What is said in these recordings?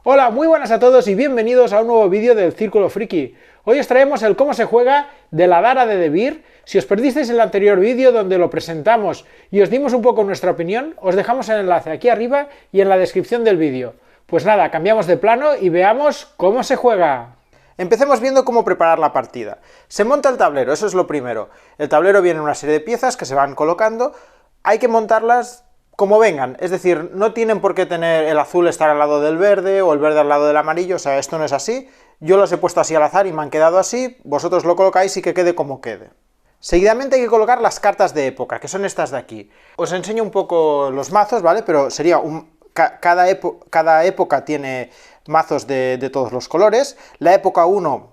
Hola, muy buenas a todos y bienvenidos a un nuevo vídeo del Círculo Friki. Hoy os traemos el cómo se juega de la Dara de Debir. Si os perdisteis el anterior vídeo donde lo presentamos y os dimos un poco nuestra opinión, os dejamos el enlace aquí arriba y en la descripción del vídeo. Pues nada, cambiamos de plano y veamos cómo se juega. Empecemos viendo cómo preparar la partida. Se monta el tablero, eso es lo primero. El tablero viene en una serie de piezas que se van colocando. Hay que montarlas como vengan, es decir, no tienen por qué tener el azul estar al lado del verde o el verde al lado del amarillo, o sea, esto no es así. Yo los he puesto así al azar y me han quedado así, vosotros lo colocáis y que quede como quede. Seguidamente hay que colocar las cartas de época, que son estas de aquí. Os enseño un poco los mazos, ¿vale? Pero sería cada época tiene mazos de todos los colores. La época 1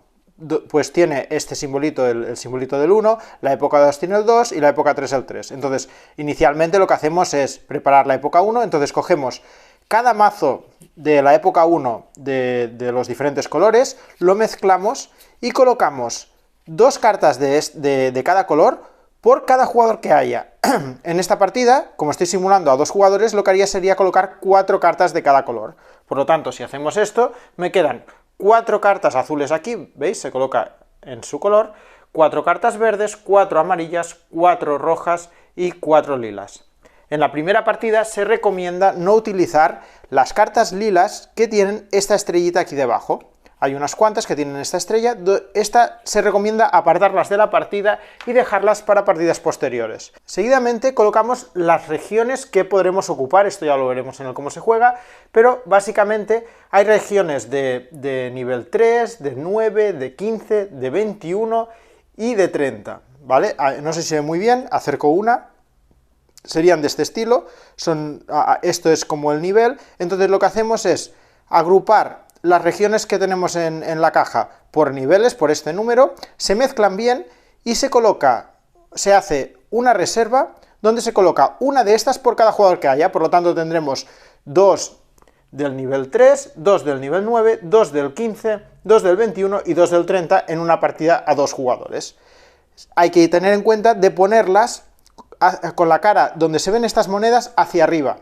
pues tiene este simbolito, el simbolito del 1, la época 2 tiene el 2 y la época 3 el 3. Entonces, inicialmente lo que hacemos es preparar la época 1, entonces cogemos cada mazo de la época 1 de los diferentes colores, lo mezclamos y colocamos dos cartas de cada color por cada jugador que haya. En esta partida, como estoy simulando a dos jugadores, lo que haría sería colocar 4 cartas de cada color. Por lo tanto, si hacemos esto, me quedan 4 cartas azules aquí, ¿veis? Se coloca en su color, 4 cartas verdes, 4 amarillas, 4 rojas y 4 lilas. En la primera partida se recomienda no utilizar las cartas lilas que tienen esta estrellita aquí debajo. Hay unas cuantas que tienen esta estrella, esta se recomienda apartarlas de la partida y dejarlas para partidas posteriores. Seguidamente colocamos las regiones que podremos ocupar, esto ya lo veremos en el cómo se juega, pero básicamente hay regiones de nivel 3, de 9, de 15, de 21 y de 30, ¿vale? No sé si se ve muy bien, acerco una. Serían de este estilo, esto es como el nivel, entonces lo que hacemos es agrupar las regiones que tenemos en la caja por niveles, por este número, se mezclan bien y se hace una reserva donde se coloca una de estas por cada jugador que haya, por lo tanto tendremos 2 del nivel 3, 2 del nivel 9, 2 del 15, 2 del 21 y 2 del 30 en una partida a 2 jugadores. Hay que tener en cuenta de ponerlas con la cara donde se ven estas monedas hacia arriba,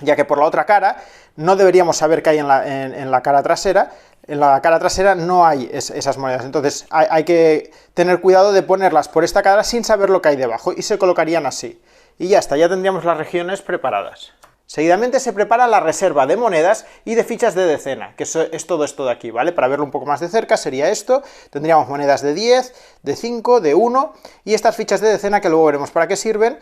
ya que por la otra cara no deberíamos saber qué hay en la cara trasera. En la cara trasera no hay esas monedas, entonces hay que tener cuidado de ponerlas por esta cara sin saber lo que hay debajo, y se colocarían así. Y ya está, ya tendríamos las regiones preparadas. Seguidamente se prepara la reserva de monedas y de fichas de decena, que es todo esto de aquí, ¿vale? Para verlo un poco más de cerca sería esto, tendríamos monedas de 10, de 5, de 1, y estas fichas de decena, que luego veremos para qué sirven,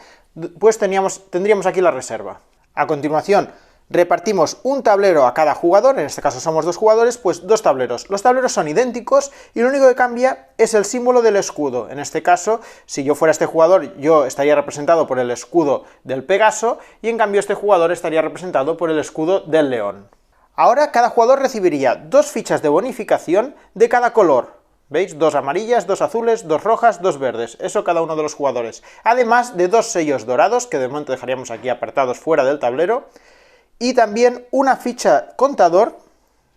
pues tendríamos aquí la reserva. A continuación, repartimos un tablero a cada jugador, en este caso somos 2 jugadores, pues 2 tableros. Los tableros son idénticos y lo único que cambia es el símbolo del escudo. En este caso, si yo fuera este jugador, yo estaría representado por el escudo del Pegaso, y en cambio este jugador estaría representado por el escudo del león. Ahora cada jugador recibiría 2 fichas de bonificación de cada color. ¿Veis? 2 amarillas, 2 azules, 2 rojas, 2 verdes, eso cada uno de los jugadores. Además de 2 sellos dorados, que de momento dejaríamos aquí apartados fuera del tablero, y también una ficha contador,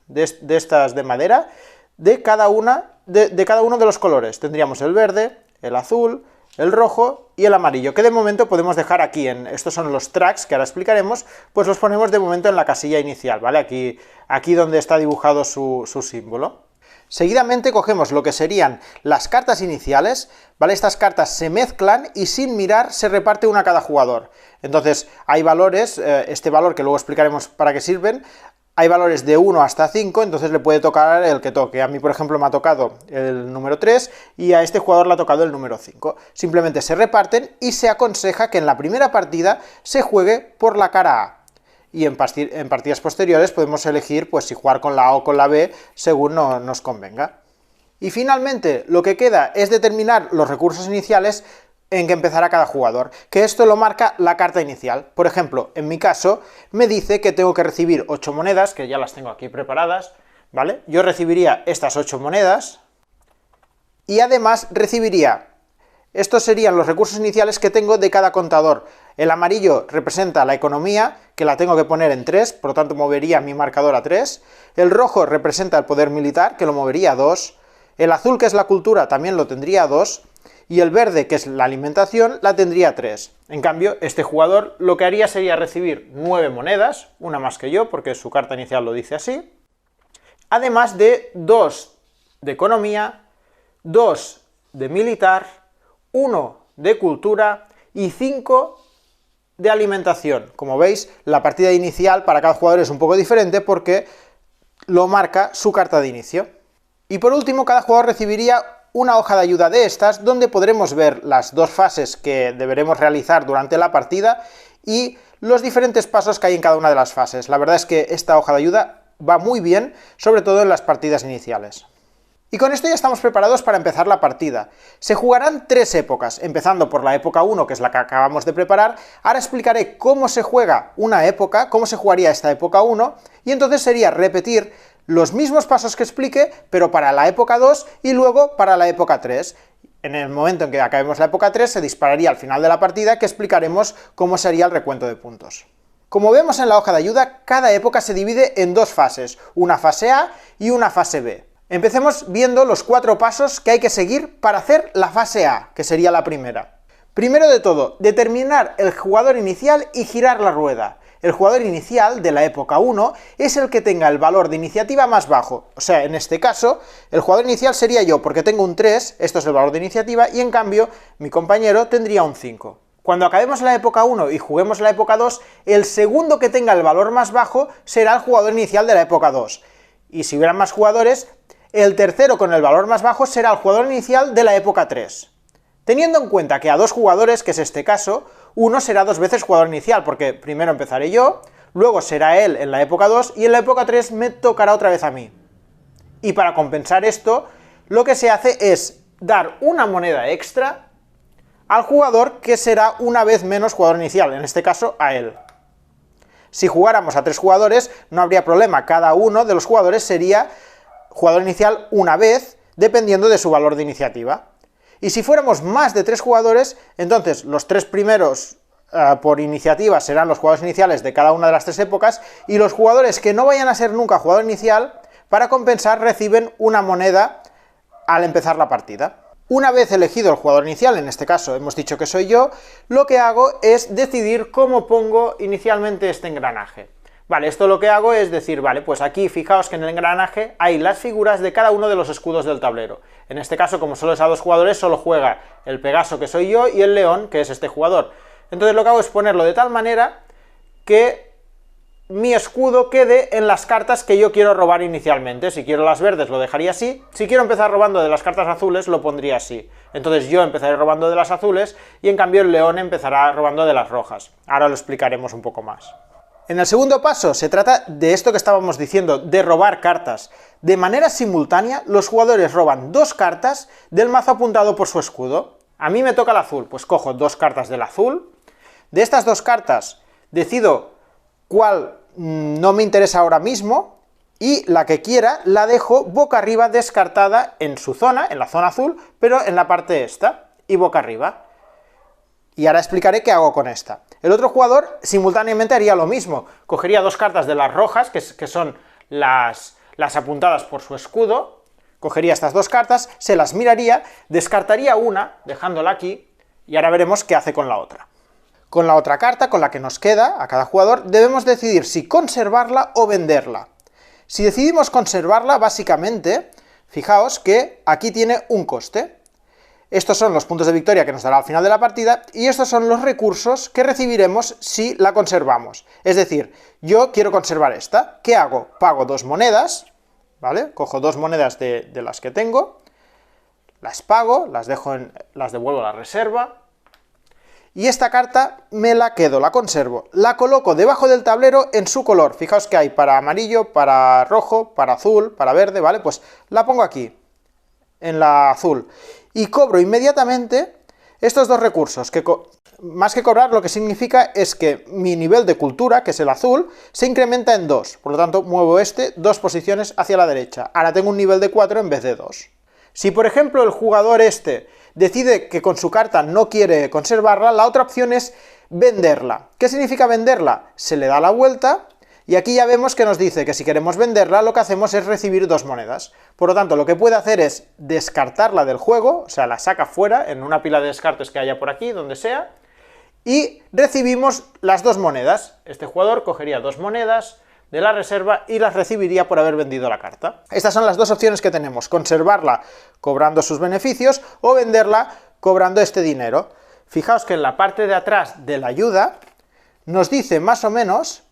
de estas de madera, de cada uno de los colores. Tendríamos el verde, el azul, el rojo y el amarillo, que de momento podemos dejar aquí, estos son los tracks que ahora explicaremos, pues los ponemos de momento en la casilla inicial, ¿vale? Aquí donde está dibujado su símbolo. Seguidamente cogemos lo que serían las cartas iniciales, ¿vale? Estas cartas se mezclan y sin mirar se reparte una a cada jugador. Entonces hay valores, este valor que luego explicaremos para qué sirven, hay valores de 1 hasta 5, entonces le puede tocar el que toque. A mí, por ejemplo, me ha tocado el número 3 y a este jugador le ha tocado el número 5. Simplemente se reparten y se aconseja que en la primera partida se juegue por la cara A. Y en partidas posteriores podemos elegir pues si jugar con la A o con la B según nos convenga. Y finalmente lo que queda es determinar los recursos iniciales en que empezará cada jugador, que esto lo marca la carta inicial. Por ejemplo, en mi caso me dice que tengo que recibir 8 monedas, que ya las tengo aquí preparadas, ¿vale? Yo recibiría estas 8 monedas y además recibiría, estos serían los recursos iniciales que tengo de cada contador. El amarillo representa la economía, que la tengo que poner en 3, por lo tanto movería mi marcador a 3. El rojo representa el poder militar, que lo movería a 2. El azul, que es la cultura, también lo tendría a 2. y el verde, que es la alimentación, la tendría 3. En cambio, este jugador lo que haría sería recibir 9 monedas, una más que yo, porque su carta inicial lo dice así, además de 2 de economía, 2 de militar, 1 de cultura y 5 de alimentación. Como veis, la partida inicial para cada jugador es un poco diferente porque lo marca su carta de inicio. Y por último, cada jugador recibiría una hoja de ayuda de estas, donde podremos ver las 2 fases que deberemos realizar durante la partida y los diferentes pasos que hay en cada una de las fases. La verdad es que esta hoja de ayuda va muy bien, sobre todo en las partidas iniciales. Y con esto ya estamos preparados para empezar la partida. Se jugarán 3 épocas, empezando por la época 1, que es la que acabamos de preparar. Ahora explicaré cómo se juega una época, cómo se jugaría esta época 1, y entonces sería repetir los mismos pasos que explique, pero para la época 2 y luego para la época 3. En el momento en que acabemos la época 3 se dispararía al final de la partida, que explicaremos cómo sería el recuento de puntos. Como vemos en la hoja de ayuda, cada época se divide en 2 fases, una fase A y una fase B. Empecemos viendo los 4 pasos que hay que seguir para hacer la fase A, que sería la primera. Primero de todo, determinar el jugador inicial y girar la rueda. El jugador inicial de la época 1 es el que tenga el valor de iniciativa más bajo. O sea, en este caso, el jugador inicial sería yo, porque tengo un 3, esto es el valor de iniciativa, y en cambio, mi compañero tendría un 5. Cuando acabemos la época 1 y juguemos la época 2, el segundo que tenga el valor más bajo será el jugador inicial de la época 2. Y si hubieran más jugadores, el tercero con el valor más bajo será el jugador inicial de la época 3. Teniendo en cuenta que a 2 jugadores, que es este caso, uno será 2 veces jugador inicial, porque primero empezaré yo, luego será él en la época 2, y en la época 3 me tocará otra vez a mí. Y para compensar esto, lo que se hace es dar una moneda extra al jugador que será una vez menos jugador inicial, en este caso a él. Si jugáramos a 3 jugadores, no habría problema, cada uno de los jugadores sería jugador inicial una vez, dependiendo de su valor de iniciativa. Y si fuéramos más de 3 jugadores, entonces los 3 primeros por iniciativa serán los jugadores iniciales de cada una de las 3 épocas, y los jugadores que no vayan a ser nunca jugador inicial, para compensar, reciben una moneda al empezar la partida. Una vez elegido el jugador inicial, en este caso hemos dicho que soy yo, lo que hago es decidir cómo pongo inicialmente este engranaje. Vale, esto lo que hago es decir, vale, pues aquí fijaos que en el engranaje hay las figuras de cada uno de los escudos del tablero. En este caso, como solo es a 2 jugadores, solo juega el Pegaso, que soy yo, y el León, que es este jugador. Entonces lo que hago es ponerlo de tal manera que mi escudo quede en las cartas que yo quiero robar inicialmente. Si quiero las verdes lo dejaría así, si quiero empezar robando de las cartas azules lo pondría así. Entonces yo empezaré robando de las azules y en cambio el León empezará robando de las rojas. Ahora lo explicaremos un poco más. En el segundo paso se trata de esto que estábamos diciendo, de robar cartas. De manera simultánea, los jugadores roban 2 cartas del mazo apuntado por su escudo. A mí me toca el azul, pues cojo 2 cartas del azul. De estas 2 cartas decido cuál no me interesa ahora mismo, y la que quiera la dejo boca arriba descartada en su zona, en la zona azul, pero en la parte esta, y boca arriba. Y ahora explicaré qué hago con esta. El otro jugador simultáneamente haría lo mismo, cogería 2 cartas de las rojas, que son las apuntadas por su escudo, cogería estas 2 cartas, se las miraría, descartaría una, dejándola aquí, y ahora veremos qué hace con la otra. Con la otra carta, con la que nos queda a cada jugador, debemos decidir si conservarla o venderla. Si decidimos conservarla, básicamente, fijaos que aquí tiene un coste. Estos son los puntos de victoria que nos dará al final de la partida, y estos son los recursos que recibiremos si la conservamos. Es decir, yo quiero conservar esta. ¿Qué hago? Pago 2 monedas, ¿vale? Cojo 2 monedas de las que tengo, las pago, las devuelvo a la reserva, y esta carta me la quedo, la conservo. La coloco debajo del tablero en su color. Fijaos que hay para amarillo, para rojo, para azul, para verde, ¿vale? Pues la pongo aquí, en la azul. Y cobro inmediatamente estos 2 recursos, que más que cobrar lo que significa es que mi nivel de cultura, que es el azul, se incrementa en 2, por lo tanto muevo 2 posiciones hacia la derecha. Ahora tengo un nivel de 4 en vez de 2. Si por ejemplo el jugador decide que con su carta no quiere conservarla, la otra opción es venderla. ¿Qué significa venderla? Se le da la vuelta Y aquí ya vemos que nos dice que si queremos venderla, lo que hacemos es recibir 2 monedas. Por lo tanto, lo que puede hacer es descartarla del juego, o sea, la saca fuera, en una pila de descartes que haya por aquí, donde sea, y recibimos las 2 monedas. Este jugador cogería 2 monedas de la reserva y las recibiría por haber vendido la carta. Estas son las 2 opciones que tenemos: conservarla cobrando sus beneficios o venderla cobrando este dinero. Fijaos que en la parte de atrás de la ayuda nos dice más o menos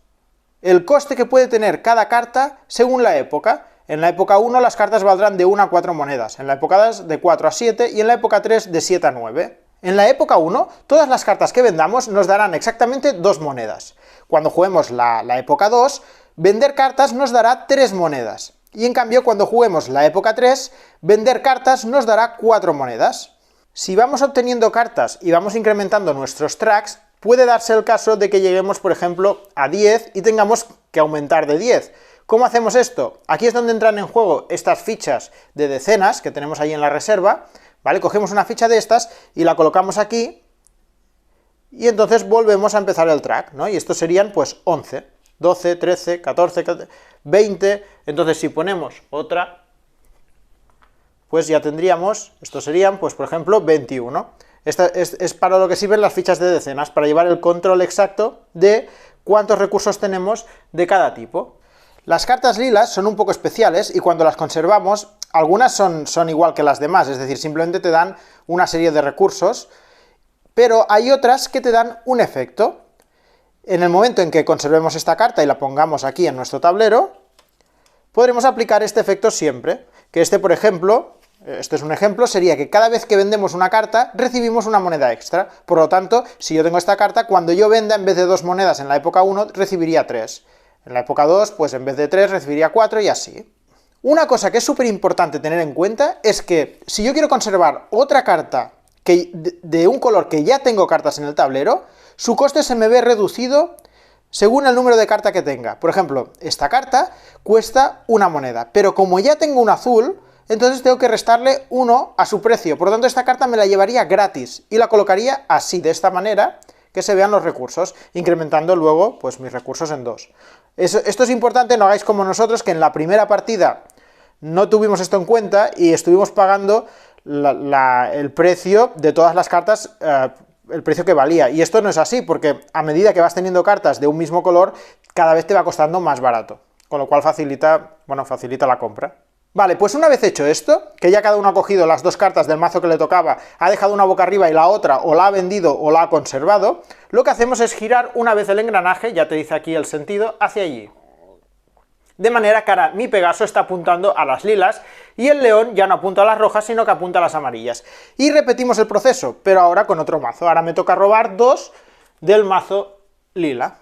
el coste que puede tener cada carta según la época. En la época 1 las cartas valdrán de 1 a 4 monedas, en la época 2 de 4 a 7 y en la época 3 de 7 a 9. En la época 1, todas las cartas que vendamos nos darán exactamente 2 monedas. Cuando juguemos la época 2, vender cartas nos dará 3 monedas. Y en cambio, cuando juguemos la época 3, vender cartas nos dará 4 monedas. Si vamos obteniendo cartas y vamos incrementando nuestros tracks, puede darse el caso de que lleguemos, por ejemplo, a 10 y tengamos que aumentar de 10. ¿Cómo hacemos esto? Aquí es donde entran en juego estas fichas de decenas que tenemos ahí en la reserva, ¿vale? Cogemos una ficha de estas y la colocamos aquí, y entonces volvemos a empezar el track, ¿no? Y estos serían, pues, 11, 12, 13, 14, 20, entonces si ponemos otra, pues ya tendríamos, estos serían, pues por ejemplo, 21. Esta es para lo que sirven las fichas de decenas, para llevar el control exacto de cuántos recursos tenemos de cada tipo. Las cartas lilas son un poco especiales y cuando las conservamos, algunas son igual que las demás, es decir, simplemente te dan una serie de recursos, pero hay otras que te dan un efecto. En el momento en que conservemos esta carta y la pongamos aquí en nuestro tablero, podremos aplicar este efecto siempre, que este, por ejemplo, este es un ejemplo, sería que cada vez que vendemos una carta, recibimos una moneda extra. Por lo tanto, si yo tengo esta carta, cuando yo venda, en vez de 2 monedas en la época 1, recibiría 3. En la época 2, pues en vez de 3, recibiría 4 y así. Una cosa que es súper importante tener en cuenta es que si yo quiero conservar otra carta de un color que ya tengo cartas en el tablero, su coste se me ve reducido según el número de carta que tenga. Por ejemplo, esta carta cuesta 1 moneda, pero como ya tengo un azul, entonces tengo que restarle 1 a su precio. Por lo tanto, esta carta me la llevaría gratis y la colocaría así, de esta manera, que se vean los recursos, incrementando luego pues mis recursos en 2. Esto es importante, no hagáis como nosotros, que en la primera partida no tuvimos esto en cuenta y estuvimos pagando el precio de todas las cartas, el precio que valía. Y esto no es así, porque a medida que vas teniendo cartas de un mismo color, cada vez te va costando más barato, con lo cual facilita la compra. Vale, pues una vez hecho esto, que ya cada uno ha cogido las 2 cartas del mazo que le tocaba, ha dejado una boca arriba y la otra o la ha vendido o la ha conservado, lo que hacemos es girar una vez el engranaje, ya te dice aquí el sentido, hacia allí. De manera que ahora mi Pegaso está apuntando a las lilas y el león ya no apunta a las rojas, sino que apunta a las amarillas. Y repetimos el proceso, pero ahora con otro mazo. Ahora me toca robar 2 del mazo lila.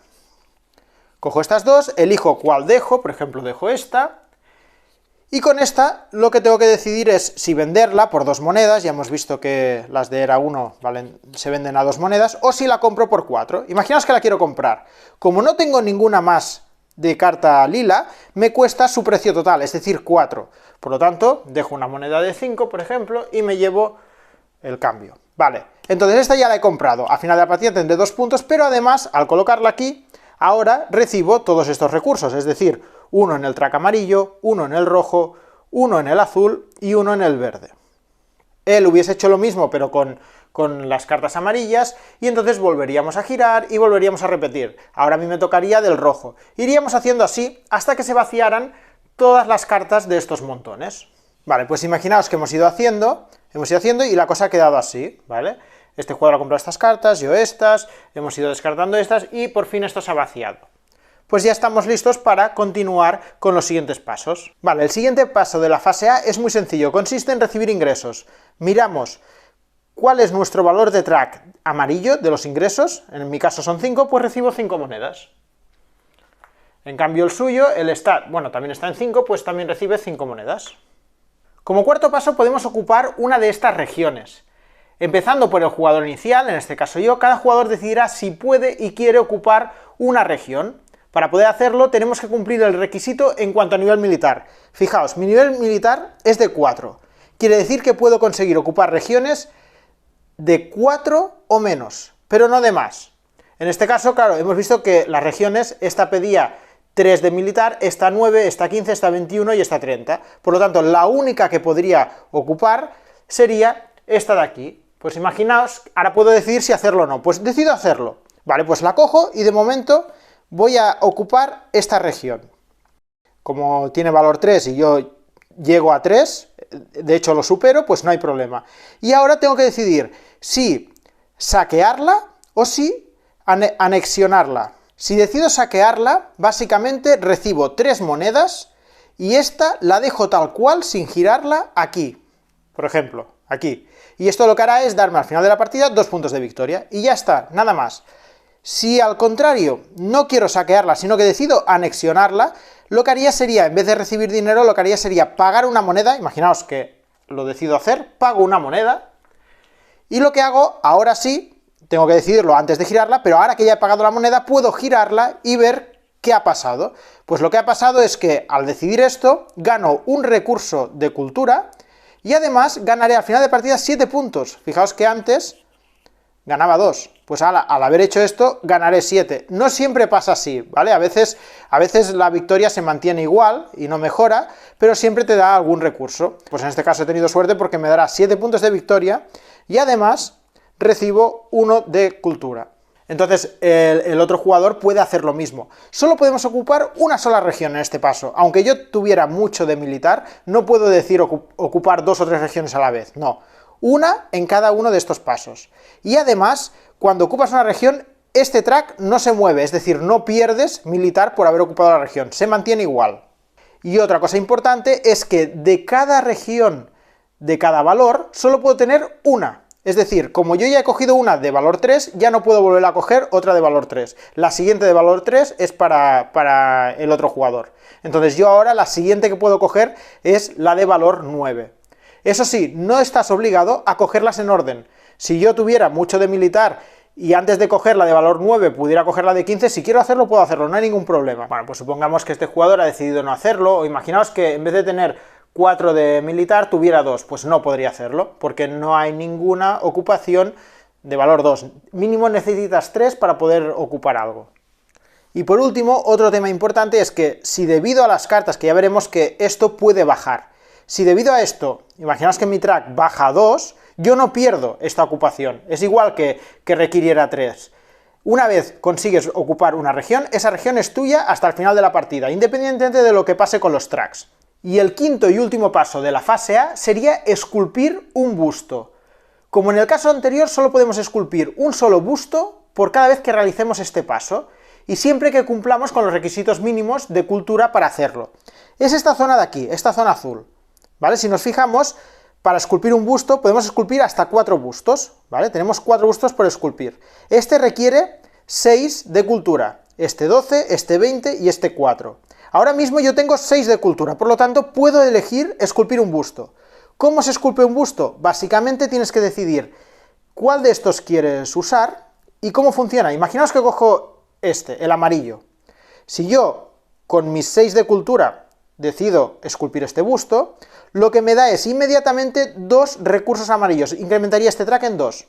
Cojo estas 2, elijo cuál dejo, por ejemplo dejo esta, y con esta lo que tengo que decidir es si venderla por 2 monedas, ya hemos visto que las de Era 1 se venden a 2 monedas, o si la compro por 4. Imaginaos que la quiero comprar. Como no tengo ninguna más de carta lila, me cuesta su precio total, es decir, 4. Por lo tanto, dejo una moneda de 5, por ejemplo, y me llevo el cambio. Vale, entonces esta ya la he comprado. Al final de la partida tendré 2 puntos, pero además, al colocarla aquí, ahora recibo todos estos recursos, es decir, 1 en el track amarillo, 1 en el rojo, 1 en el azul y 1 en el verde. Él hubiese hecho lo mismo, pero con las cartas amarillas, y entonces volveríamos a girar y volveríamos a repetir. Ahora a mí me tocaría del rojo. Iríamos haciendo así hasta que se vaciaran todas las cartas de estos montones. Vale, pues imaginaos que hemos ido haciendo y la cosa ha quedado así, ¿vale? Este jugador ha comprado estas cartas, yo estas, hemos ido descartando estas y por fin esto se ha vaciado. Pues ya estamos listos para continuar con los siguientes pasos. Vale, el siguiente paso de la fase A es muy sencillo, consiste en recibir ingresos. Miramos cuál es nuestro valor de track amarillo de los ingresos, en mi caso son 5, pues recibo 5 monedas. En cambio el suyo, también está en 5, pues también recibe 5 monedas. Como cuarto paso podemos ocupar una de estas regiones. Empezando por el jugador inicial, en este caso yo, cada jugador decidirá si puede y quiere ocupar una región. Para poder hacerlo tenemos que cumplir el requisito en cuanto a nivel militar. Fijaos, mi nivel militar es de 4. Quiere decir que puedo conseguir ocupar regiones de 4 o menos, pero no de más. En este caso, claro, hemos visto que las regiones, esta pedía 3 de militar, esta 9, esta 15, esta 21 y esta 30. Por lo tanto, la única que podría ocupar sería esta de aquí. Pues imaginaos, ahora puedo decidir si hacerlo o no. Pues decido hacerlo. Vale, pues la cojo y de momento voy a ocupar esta región. Como tiene valor 3 y yo llego a 3, de hecho lo supero, pues no hay problema. Y ahora tengo que decidir si saquearla o si anexionarla. Si decido saquearla, básicamente recibo 3 monedas y esta la dejo tal cual sin girarla aquí, por ejemplo, aquí. Y esto lo que hará es darme al final de la partida 2 puntos de victoria. Y ya está, nada más. Si al contrario no quiero saquearla, sino que decido anexionarla, lo que haría sería, en vez de recibir dinero, lo que haría sería pagar una moneda. Imaginaos que lo decido hacer, pago una moneda, y lo que hago, ahora sí, tengo que decidirlo antes de girarla, pero ahora que ya he pagado la moneda, puedo girarla y ver qué ha pasado. Pues lo que ha pasado es que, al decidir esto, gano un recurso de cultura, y además ganaré al final de partida 7 puntos. Fijaos que antes ganaba 2. Pues al haber hecho esto, ganaré 7. No siempre pasa así, ¿vale? A veces la victoria se mantiene igual y no mejora, pero siempre te da algún recurso. Pues en este caso he tenido suerte porque me dará 7 puntos de victoria y además recibo 1 de cultura. Entonces el otro jugador puede hacer lo mismo. Solo podemos ocupar una sola región en este paso. Aunque yo tuviera mucho de militar, no puedo decir ocupar 2 o 3 regiones a la vez, no. Una en cada uno de estos pasos. Y además, cuando ocupas una región, este track no se mueve, es decir, no pierdes militar por haber ocupado la región, se mantiene igual. Y otra cosa importante es que de cada región, de cada valor, solo puedo tener una. Es decir, como yo ya he cogido una de valor 3, ya no puedo volver a coger otra de valor 3. La siguiente de valor 3 es para el otro jugador. Entonces yo ahora la siguiente que puedo coger es la de valor 9. Eso sí, no estás obligado a cogerlas en orden. Si yo tuviera mucho de militar y antes de coger la de valor 9 pudiera coger la de 15, si quiero hacerlo, puedo hacerlo, no hay ningún problema. Bueno, pues supongamos que este jugador ha decidido no hacerlo, o imaginaos que en vez de tener 4 de militar tuviera 2, pues no podría hacerlo, porque no hay ninguna ocupación de valor 2. Mínimo necesitas 3 para poder ocupar algo. Y por último, otro tema importante es que si debido a las cartas, que ya veremos que esto puede bajar, si debido a esto, imaginaos que mi track baja a 2, yo no pierdo esta ocupación, es igual que requiriera 3. Una vez consigues ocupar una región, esa región es tuya hasta el final de la partida, independientemente de lo que pase con los tracks. Y el quinto y último paso de la fase A sería esculpir un busto. Como en el caso anterior, solo podemos esculpir un solo busto por cada vez que realicemos este paso, y siempre que cumplamos con los requisitos mínimos de cultura para hacerlo. Es esta zona de aquí, esta zona azul, ¿vale? Si nos fijamos, para esculpir un busto podemos esculpir hasta 4 bustos, ¿vale? Tenemos 4 bustos por esculpir. Este requiere 6 de cultura, este 12, este 20 y este 4. Ahora mismo yo tengo 6 de cultura, por lo tanto puedo elegir esculpir un busto. ¿Cómo se esculpe un busto? Básicamente tienes que decidir cuál de estos quieres usar y cómo funciona. Imaginaos que cojo este, el amarillo. Si yo, con mis 6 de cultura, decido esculpir este busto, lo que me da es inmediatamente 2 recursos amarillos. Incrementaría este track en 2.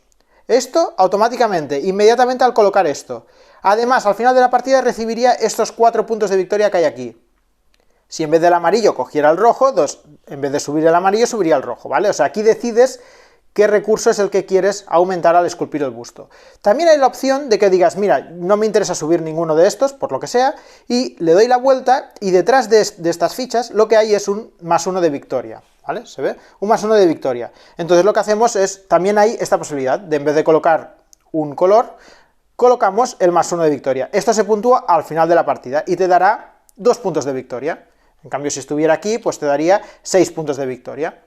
Esto automáticamente, inmediatamente al colocar esto. Además, al final de la partida recibiría estos 4 puntos de victoria que hay aquí. Si en vez del amarillo cogiera el rojo, en vez de subir el amarillo, subiría el rojo, ¿vale? O sea, aquí decides qué recurso es el que quieres aumentar al esculpir el busto. También hay la opción de que digas, mira, no me interesa subir ninguno de estos, por lo que sea, y le doy la vuelta, y detrás de estas fichas lo que hay es un +1 de victoria, ¿vale? ¿Se ve? Un +1 de victoria. Entonces lo que hacemos es, también hay esta posibilidad, de en vez de colocar un color, colocamos el +1 de victoria. Esto se puntúa al final de la partida, y te dará 2 puntos de victoria. En cambio, si estuviera aquí, pues te daría 6 puntos de victoria.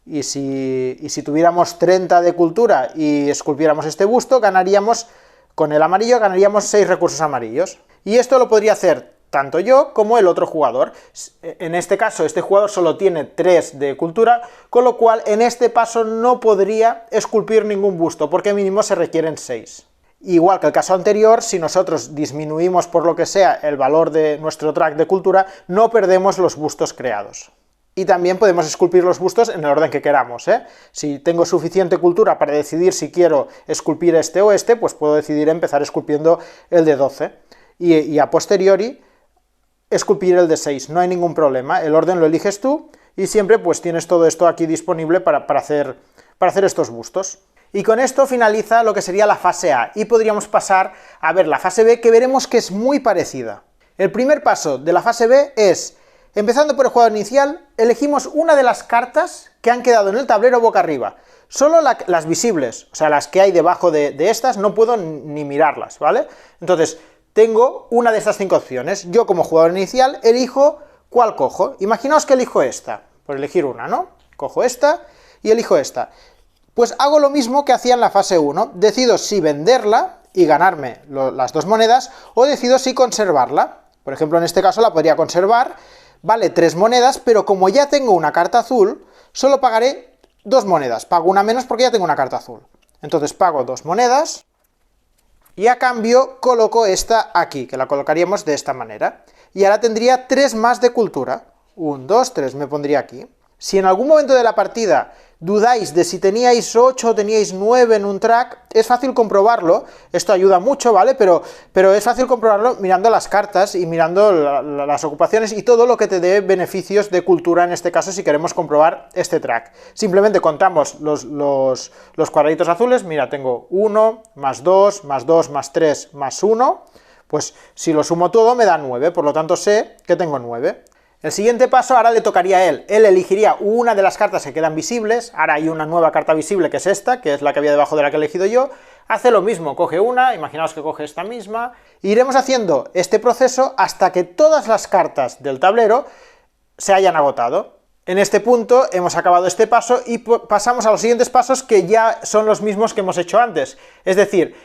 Y si tuviéramos 30 de cultura y esculpiéramos este busto, ganaríamos, con el amarillo, ganaríamos 6 recursos amarillos. Y esto lo podría hacer tanto yo como el otro jugador. En este caso, este jugador solo tiene 3 de cultura, con lo cual en este paso no podría esculpir ningún busto, porque mínimo se requieren 6. Igual que el caso anterior, si nosotros disminuimos por lo que sea el valor de nuestro track de cultura, no perdemos los bustos creados. Y también podemos esculpir los bustos en el orden que queramos, ¿eh? Si tengo suficiente cultura para decidir si quiero esculpir este o este, pues puedo decidir empezar esculpiendo el de 12. Y a posteriori, esculpir el de 6, no hay ningún problema, el orden lo eliges tú y siempre pues tienes todo esto aquí disponible para hacer estos bustos. Y con esto finaliza lo que sería la fase A, y podríamos pasar a ver la fase B, que veremos que es muy parecida. El primer paso de la fase B es, empezando por el jugador inicial, elegimos una de las cartas que han quedado en el tablero boca arriba. Solo las visibles, o sea, las que hay debajo de estas, no puedo ni mirarlas, ¿vale? Entonces, tengo una de estas 5 opciones. Yo, como jugador inicial, elijo cuál cojo. Imaginaos que elijo esta, por elegir una, ¿no? Cojo esta y elijo esta. Pues hago lo mismo que hacía en la fase 1. Decido si venderla y ganarme las 2 monedas, o decido si conservarla. Por ejemplo, en este caso la podría conservar. Vale 3 monedas, pero como ya tengo una carta azul, solo pagaré 2 monedas. Pago una menos porque ya tengo una carta azul. Entonces pago 2 monedas y a cambio coloco esta aquí, que la colocaríamos de esta manera. Y ahora tendría 3 más de cultura. 1, 2, 3, me pondría aquí. Si en algún momento de la partida dudáis de si teníais 8 o teníais 9 en un track, es fácil comprobarlo, esto ayuda mucho, ¿vale? Pero es fácil comprobarlo mirando las cartas y mirando las ocupaciones y todo lo que te dé beneficios de cultura, en este caso, si queremos comprobar este track. Simplemente contamos los cuadraditos azules, mira, tengo 1, más 2, más 2, más 3, más 1, pues si lo sumo todo me da 9, por lo tanto sé que tengo 9. El siguiente paso ahora le tocaría a él. Él elegiría una de las cartas que quedan visibles, ahora hay una nueva carta visible que es esta, que es la que había debajo de la que he elegido yo, hace lo mismo, coge una, imaginaos que coge esta misma, e iremos haciendo este proceso hasta que todas las cartas del tablero se hayan agotado. En este punto hemos acabado este paso y pasamos a los siguientes pasos, que ya son los mismos que hemos hecho antes, es decir,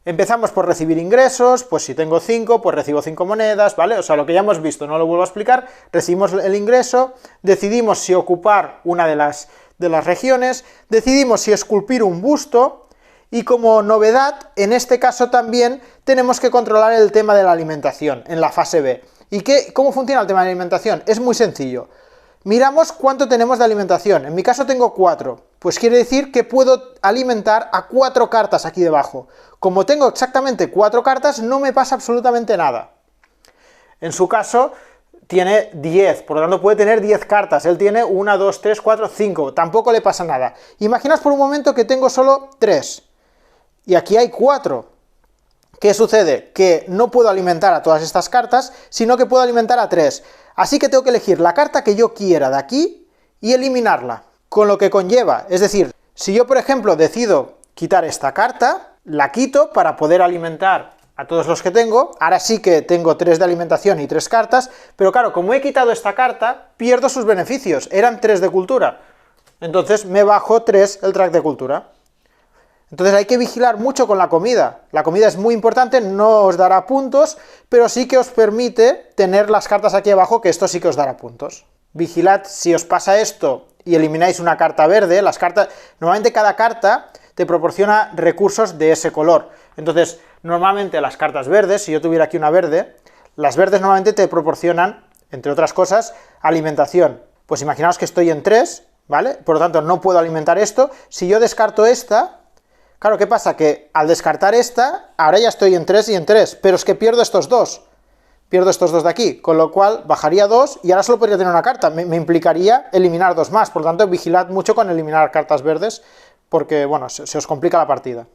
empezamos por recibir ingresos, pues si tengo 5, pues recibo 5 monedas, ¿vale? O sea, lo que ya hemos visto, no lo vuelvo a explicar, recibimos el ingreso, decidimos si ocupar una de las regiones, decidimos si esculpir un busto, y como novedad, en este caso también tenemos que controlar el tema de la alimentación, en la fase B. ¿Y cómo funciona el tema de la alimentación? Es muy sencillo. Miramos cuánto tenemos de alimentación, en mi caso tengo 4, pues quiere decir que puedo alimentar a 4 cartas aquí debajo. Como tengo exactamente 4 cartas, no me pasa absolutamente nada. En su caso, tiene 10, por lo tanto puede tener 10 cartas, él tiene 1, 2, 3, 4, 5, tampoco le pasa nada. Imaginaos por un momento que tengo solo 3, y aquí hay 4. ¿Qué sucede? Que no puedo alimentar a todas estas cartas, sino que puedo alimentar a 3. Así que tengo que elegir la carta que yo quiera de aquí y eliminarla, con lo que conlleva. Es decir, si yo, por ejemplo, decido quitar esta carta, la quito para poder alimentar a todos los que tengo, ahora sí que tengo 3 de alimentación y 3 cartas, pero claro, como he quitado esta carta, pierdo sus beneficios, eran 3 de cultura. Entonces me bajo 3 el track de cultura. Entonces hay que vigilar mucho con la comida. La comida es muy importante, no os dará puntos, pero sí que os permite tener las cartas aquí abajo, que esto sí que os dará puntos. Vigilad si os pasa esto y elimináis una carta verde. Normalmente cada carta te proporciona recursos de ese color. Entonces, normalmente las cartas verdes, si yo tuviera aquí una verde, las verdes normalmente te proporcionan, entre otras cosas, alimentación. Pues imaginaos que estoy en 3, ¿vale? Por lo tanto, no puedo alimentar esto. Si yo descarto esta, claro, ¿qué pasa? Que al descartar esta, ahora ya estoy en 3 y en 3, pero es que pierdo estos 2. Pierdo estos 2 de aquí, con lo cual bajaría 2 y ahora solo podría tener una carta. Me implicaría eliminar 2 más, por lo tanto, vigilad mucho con eliminar cartas verdes, porque, bueno, se os complica la partida.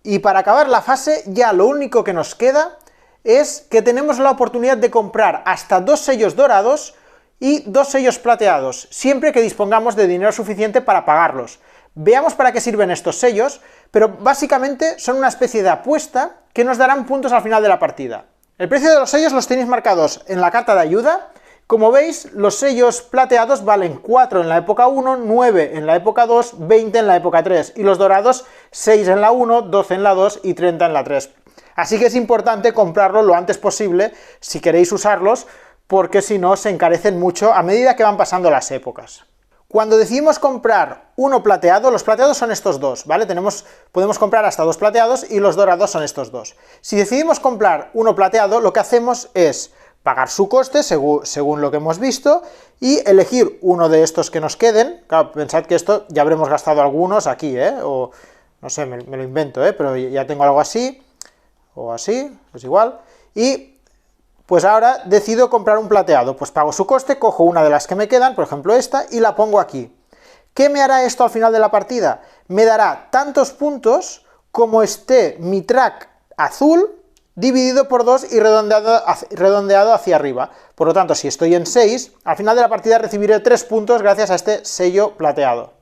Y para acabar la fase, ya lo único que nos queda es que tenemos la oportunidad de comprar hasta 2 sellos dorados y 2 sellos plateados, siempre que dispongamos de dinero suficiente para pagarlos. Veamos para qué sirven estos sellos, pero básicamente son una especie de apuesta que nos darán puntos al final de la partida. El precio de los sellos los tenéis marcados en la carta de ayuda. Como veis, los sellos plateados valen 4 en la época 1, 9 en la época 2, 20 en la época 3, y los dorados 6 en la 1, 12 en la 2 y 30 en la 3. Así que es importante comprarlos lo antes posible si queréis usarlos, porque si no se encarecen mucho a medida que van pasando las épocas. Cuando decidimos comprar uno plateado, los plateados son estos 2, ¿vale? Podemos comprar hasta 2 plateados y los dorados son estos 2. Si decidimos comprar uno plateado, lo que hacemos es pagar su coste según lo que hemos visto y elegir uno de estos que nos queden. Claro, pensad que esto ya habremos gastado algunos aquí, o no sé, me lo invento, pero ya tengo algo así, o así, es igual, y Pues ahora decido comprar un plateado, pues pago su coste, cojo una de las que me quedan, por ejemplo esta, y la pongo aquí. ¿Qué me hará esto al final de la partida? Me dará tantos puntos como esté mi track azul dividido por 2 y redondeado hacia arriba. Por lo tanto, si estoy en 6, al final de la partida recibiré 3 puntos gracias a este sello plateado.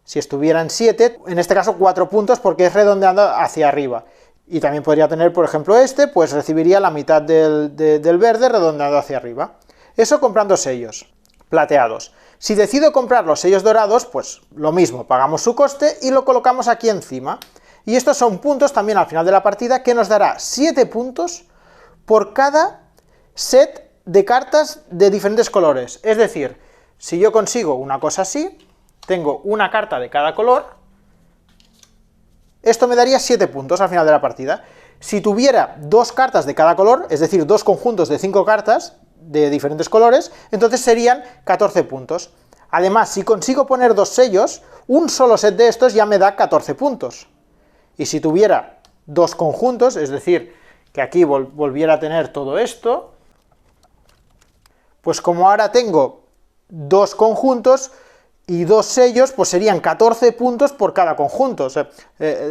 Si estuviera en 7, en este caso 4 puntos porque es redondeando hacia arriba. Y también podría tener, por ejemplo, este, pues recibiría la mitad del verde redondeado hacia arriba. Eso comprando sellos plateados. Si decido comprar los sellos dorados, pues lo mismo, pagamos su coste y lo colocamos aquí encima. Y estos son puntos también al final de la partida que nos dará 7 puntos por cada set de cartas de diferentes colores. Es decir, si yo consigo una cosa así, tengo una carta de cada color, esto me daría 7 puntos al final de la partida. Si tuviera 2 cartas de cada color, es decir, 2 conjuntos de 5 cartas de diferentes colores, entonces serían 14 puntos. Además, si consigo poner 2 sellos, un solo set de estos ya me da 14 puntos. Y si tuviera 2 conjuntos, es decir, que aquí volviera a tener todo esto, pues como ahora tengo 2 conjuntos y 2 sellos, pues serían 14 puntos por cada conjunto. O sea,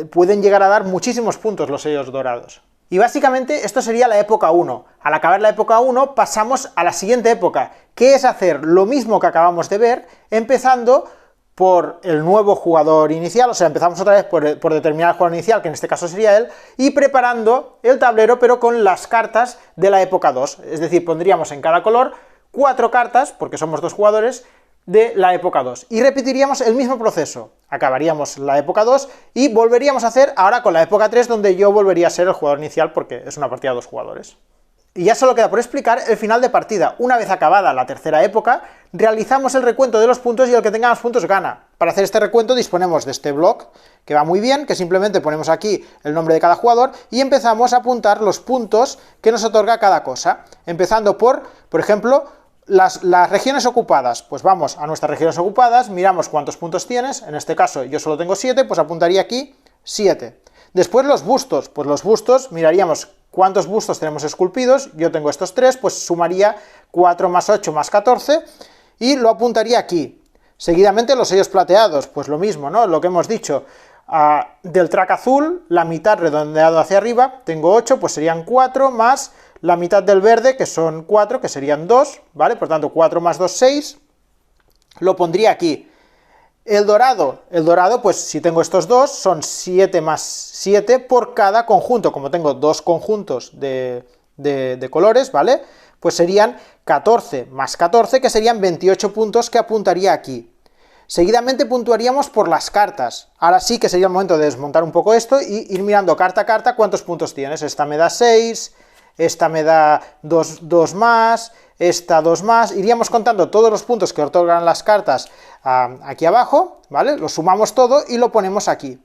pueden llegar a dar muchísimos puntos los sellos dorados. Y básicamente esto sería la época 1. Al acabar la época 1 pasamos a la siguiente época, que es hacer lo mismo que acabamos de ver, empezando por el nuevo jugador inicial, o sea, empezamos otra vez por determinar el jugador inicial, que en este caso sería él, y preparando el tablero, pero con las cartas de la época 2. Es decir, pondríamos en cada color 4 cartas, porque somos 2 jugadores, de la época 2. Y repetiríamos el mismo proceso. Acabaríamos la época 2 y volveríamos a hacer ahora con la época 3, donde yo volvería a ser el jugador inicial, porque es una partida de 2 jugadores. Y ya solo queda por explicar el final de partida. Una vez acabada la tercera época, realizamos el recuento de los puntos y el que tenga más puntos gana. Para hacer este recuento disponemos de este bloc, que va muy bien, que simplemente ponemos aquí el nombre de cada jugador y empezamos a apuntar los puntos que nos otorga cada cosa. Empezando por ejemplo, las regiones ocupadas. Pues vamos a nuestras regiones ocupadas, miramos cuántos puntos tienes, en este caso yo solo tengo 7, pues apuntaría aquí 7. Después los bustos, pues los bustos miraríamos cuántos bustos tenemos esculpidos, yo tengo estos 3, pues sumaría 4 más 8 más 14 y lo apuntaría aquí. Seguidamente los sellos plateados, pues lo mismo, ¿no? Lo que hemos dicho, del track azul, la mitad redondeado hacia arriba, tengo 8, pues serían 4 más la mitad del verde, que son 4, que serían 2, ¿vale? Por tanto, 4 más 2, 6, lo pondría aquí. El dorado, pues si tengo estos dos, son 7 más 7 por cada conjunto. Como tengo 2 conjuntos de colores, ¿vale? Pues serían 14 más 14, que serían 28 puntos que apuntaría aquí. Seguidamente puntuaríamos por las cartas. Ahora sí que sería el momento de desmontar un poco esto y ir mirando carta a carta cuántos puntos tienes. Esta me da 6, esta me da 2 más, esta 2 más. Iríamos contando todos los puntos que otorgan las cartas aquí abajo, ¿vale? Lo sumamos todo y lo ponemos aquí.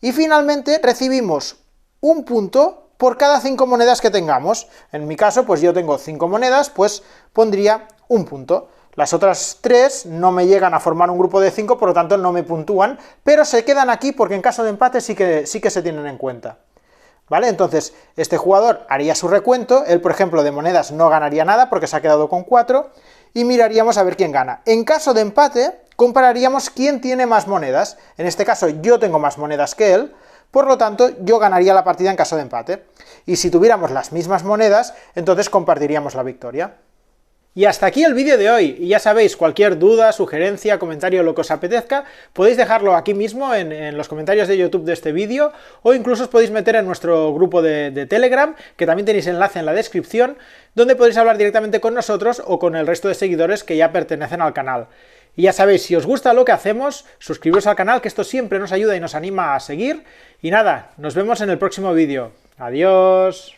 Y finalmente recibimos un punto por cada 5 monedas que tengamos. En mi caso, pues yo tengo 5 monedas, pues pondría un punto. Las otras 3 no me llegan a formar un grupo de 5, por lo tanto no me puntúan, pero se quedan aquí porque en caso de empate sí que se tienen en cuenta. ¿Vale? Entonces, este jugador haría su recuento, él, por ejemplo, de monedas no ganaría nada porque se ha quedado con 4, y miraríamos a ver quién gana. En caso de empate, compararíamos quién tiene más monedas. En este caso, yo tengo más monedas que él, por lo tanto, yo ganaría la partida en caso de empate. Y si tuviéramos las mismas monedas, entonces compartiríamos la victoria. Y hasta aquí el vídeo de hoy, y ya sabéis, cualquier duda, sugerencia, comentario, lo que os apetezca, podéis dejarlo aquí mismo en los comentarios de YouTube de este vídeo, o incluso os podéis meter en nuestro grupo de Telegram, que también tenéis enlace en la descripción, donde podéis hablar directamente con nosotros o con el resto de seguidores que ya pertenecen al canal. Y ya sabéis, si os gusta lo que hacemos, suscribiros al canal, que esto siempre nos ayuda y nos anima a seguir, y nada, nos vemos en el próximo vídeo. Adiós.